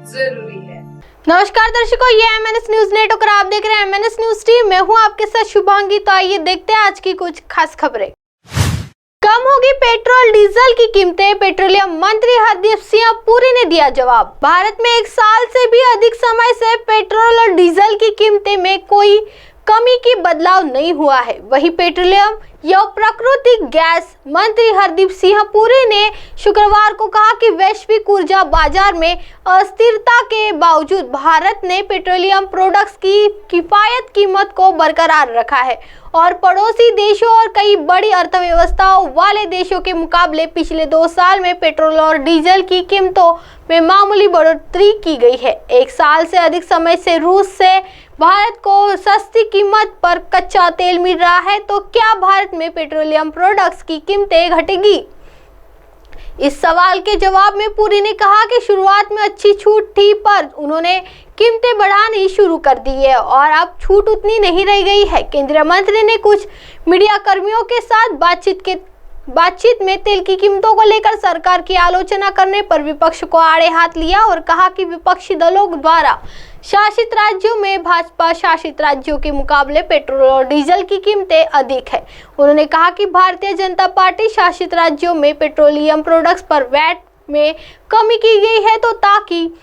जरूरी है। नमस्कार दर्शकों, ये MNS न्यूज नेटवर्क और आप देख रहे हैं MNS न्यूज टीम। मैं हूं आपके साथ शुभांगी। तो आइए देखते हैं आज की कुछ खास खबरें। कम होगी पेट्रोल डीजल की कीमतें, पेट्रोलियम मंत्री हरदीप सिंह पुरी ने दिया जवाब। भारत में 1 साल से भी अधिक समय से पेट्रोल और डीजल की कीमतें में कोई कमी की बदलाव नहीं हुआ है। वही पेट्रोलियम या प्राकृतिक गैस मंत्री हरदीप सिंह पुरी ने शुक्रवार को कहा कि वैश्विक ऊर्जा बाजार में अस्थिरता के बावजूद भारत ने पेट्रोलियम प्रोडक्ट्स की किफायत कीमत को बरकरार रखा है और पड़ोसी देशों और कई बड़ी अर्थव्यवस्थाओं वाले देशों के मुकाबले पिछले 2 साल में पेट्रोल और डीजल की कीमतों में मामूली बढ़ोतरी की गई है। 1 साल से अधिक समय से रूस से भारत को सस्ती कीमत पर कच्चा तेल मिल रहा है, तो क्या भारत में पेट्रोलियम प्रोडक्ट्स की कीमतें घटेगी? इस सवाल के जवाब में पुरी ने कहा कि शुरुआत में अच्छी छूट थी, पर उन्होंने कीमतें बढ़ानी शुरू कर दी है और अब छूट उतनी नहीं रह गई है। केंद्रीय मंत्री ने कुछ मीडिया कर्मियों के साथ बातचीत में तेल की कीमतों को लेकर सरकार की आलोचना करने पर विपक्ष को आड़े हाथ लिया और कहा कि विपक्षी दलों द्वारा शासित राज्यों में भाजपा शासित राज्यों के मुकाबले पेट्रोल और डीजल की कीमतें अधिक है। उन्होंने कहा कि भारतीय जनता पार्टी शासित राज्यों में पेट्रोलियम प्रोडक्ट्स पर वैट में कमी की गई है तो ताकि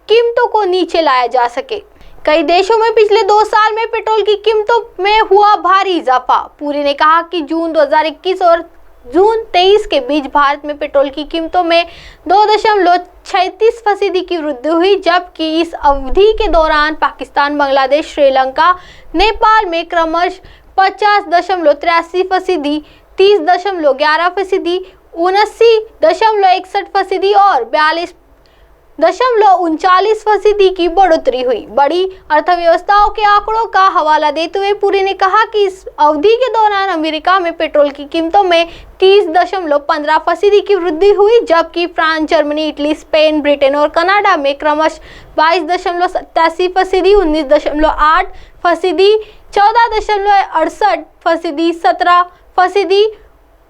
कीमतों को नीचे लाया जा सके। कई देशों में पिछले 2 साल में पेट्रोल की कीमतों में हुआ भारी इजाफा। पुरी ने कहा कि जून 2021 और जून 23 के बीच भारत में पेट्रोल की कीमतों में 2.36% की वृद्धि हुई, जबकि इस अवधि के दौरान पाकिस्तान, बांग्लादेश, श्रीलंका, नेपाल में क्रमशः 50.83%, 30.11%, 79.61% और 42.39% की बढ़ोतरी हुई। बड़ी अर्थव्यवस्थाओं के आंकड़ों का हवाला देते हुए पुरी ने कहा कि इस अवधि के दौरान अमेरिका में पेट्रोल की कीमतों में 30.15% की वृद्धि हुई, जबकि France, Germany, Italy, Spain, Britain और कनाडा में क्रमशः 22.87%, 19.8%, 14.68%, 17%,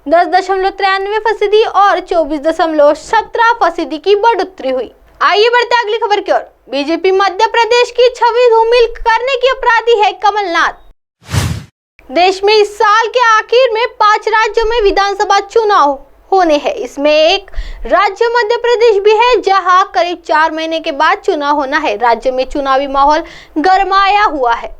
10.93% और 24.17% की बढ़ोतरी हुई। आइए बढ़ते अगली खबर की ओर। बीजेपी मध्य प्रदेश की छवि धूमिल करने की अपराधी है कमलनाथ। देश में इस साल के आखिर में 5 राज्यों में विधानसभा चुनाव होने हैं। इसमें एक राज्य मध्य प्रदेश भी है, जहां करीब 4 महीने के बाद चुनाव होना है। राज्य में चुनावी माहौल गरमाया हुआ है।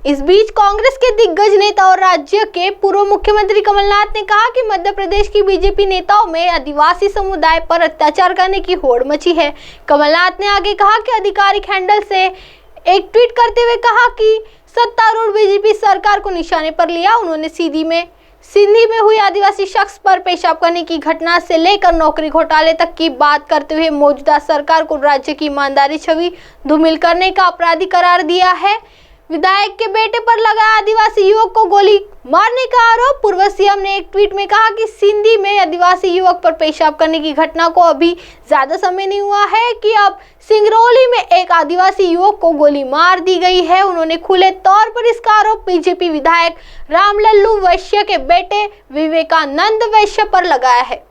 इस बीच कांग्रेस के दिग्गज नेता और राज्य के पूर्व मुख्यमंत्री कमलनाथ ने कहा कि मध्य प्रदेश की बीजेपी नेताओं में आदिवासी समुदाय पर अत्याचार करने की होड़ मची है। कमलनाथ ने आगे कहा कि आधिकारिक हैंडल से एक ट्वीट करते हुए कहा कि सत्तारूढ़ बीजेपी सरकार को निशाने पर लिया। उन्होंने सिंधी में हुई आदिवासी शख्स पर पेशाब करने की घटना से लेकर नौकरी घोटाले तक की बात करते हुए मौजूदा सरकार को राज्य की ईमानदारी छवि धूमिल करने का अपराधी करार दिया है। विधायक के बेटे पर लगा आदिवासी युवक को गोली मारने का आरोप। पूर्व सीएम ने एक ट्वीट में कहा कि सिंधी में आदिवासी युवक पर पेशाब करने की घटना को अभी ज्यादा समय नहीं हुआ है कि अब सिंगरौली में एक आदिवासी युवक को गोली मार दी गई है। उन्होंने खुले तौर पर इसका आरोप बीजेपी विधायक रामलल्लू वैश्य के बेटे विवेकानंद वैश्य पर लगाया है।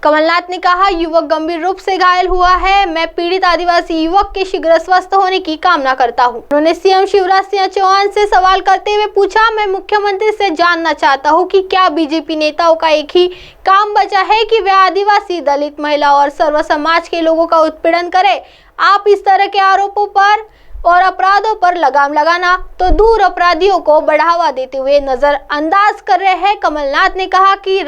कमलनाथ ने कहा, युवक गंभीर रूप से घायल हुआ है। मैं पीड़ित आदिवासी युवक के शीघ्र स्वस्थ होने की कामना करता हूं। उन्होंने सीएम शिवराज सिंह चौहान से सवाल करते हुए पूछा, मैं मुख्यमंत्री से जानना चाहता हूं कि क्या बीजेपी नेताओं का एक ही काम बचा है कि वे आदिवासी, दलित, महिला और सर्व समाज के लोगों का उत्पीड़न करें। आप इस तरह के आरोपों पर और अपराधों पर लगाम लगाना तो दूर अपराधियों को बढ़ावा देते हुए नजरअंदाज कर रहे हैं। कमलनाथ ने कहा कि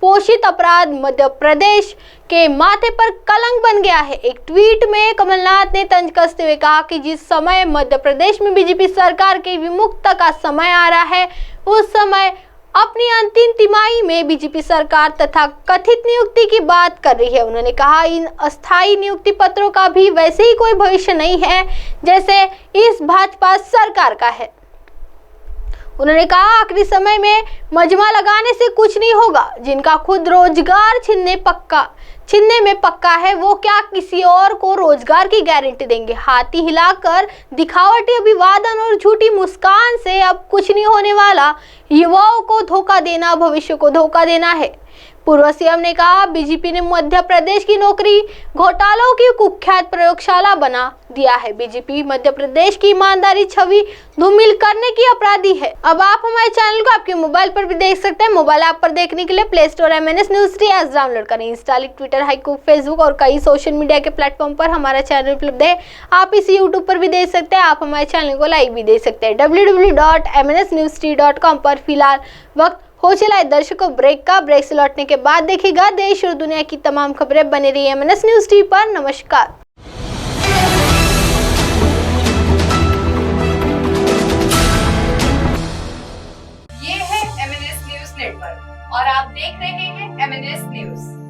पोषित अपराध मध्य प्रदेश के माथे पर कलंक बन गया है। एक ट्वीट में कमलनाथ ने तंज कसते हुए कहा कि जिस समय मध्य प्रदेश में बीजेपी सरकार के विमुक्त का समय आ रहा है, उस समय अपनी अंतिम तिमाही में बीजेपी सरकार तथा कथित नियुक्ति की बात कर रही है। उन्होंने कहा, इन अस्थायी नियुक्ति पत्रों का भी वैसे ही कोई भविष्य नहीं है जैसे इस भाजपा सरकार का है। उन्होंने कहा, आखिरी समय में मजमा लगाने से कुछ नहीं होगा। जिनका खुद रोजगार छीनने में पक्का है, वो क्या किसी और को रोजगार की गारंटी देंगे। हाथी हिलाकर दिखावटी अभिवादन और झूठी मुस्कान से अब कुछ नहीं होने वाला। युवाओं को धोखा देना भविष्य को धोखा देना है। पूर्व सीएम ने कहा, बीजेपी ने मध्य प्रदेश की नौकरी घोटालों की कुख्यात प्रयोगशाला बना दिया है। बीजेपी मध्य प्रदेश की ईमानदारी छवि धूमिल करने की अपराधी है। अब आप हमारे चैनल को आपके मोबाइल पर भी देख सकते हैं। मोबाइल ऐप पर देखने के लिए play store MNS News Tea app download करें। इंस्टा, ट्विटर, हाइकू, फेसबुक और कई सोशल मीडिया के प्लेटफॉर्म पर हमारा चैनल उपलब्ध है। आप इसे यूट्यूब पर भी देख सकते हैं। आप हमारे चैनल को लाइक भी देख सकते हैं www.mnsnewstea.com पर। फिलहाल वक्त हो चला है दर्शकों ब्रेक का। ब्रेक से लौटने के बाद देखिएगा देश और दुनिया की तमाम खबरें। बने रही MNS News Tea पर। नमस्कार। ये है MNS न्यूज नेटवर्क और आप देख रहे हैं MNS न्यूज।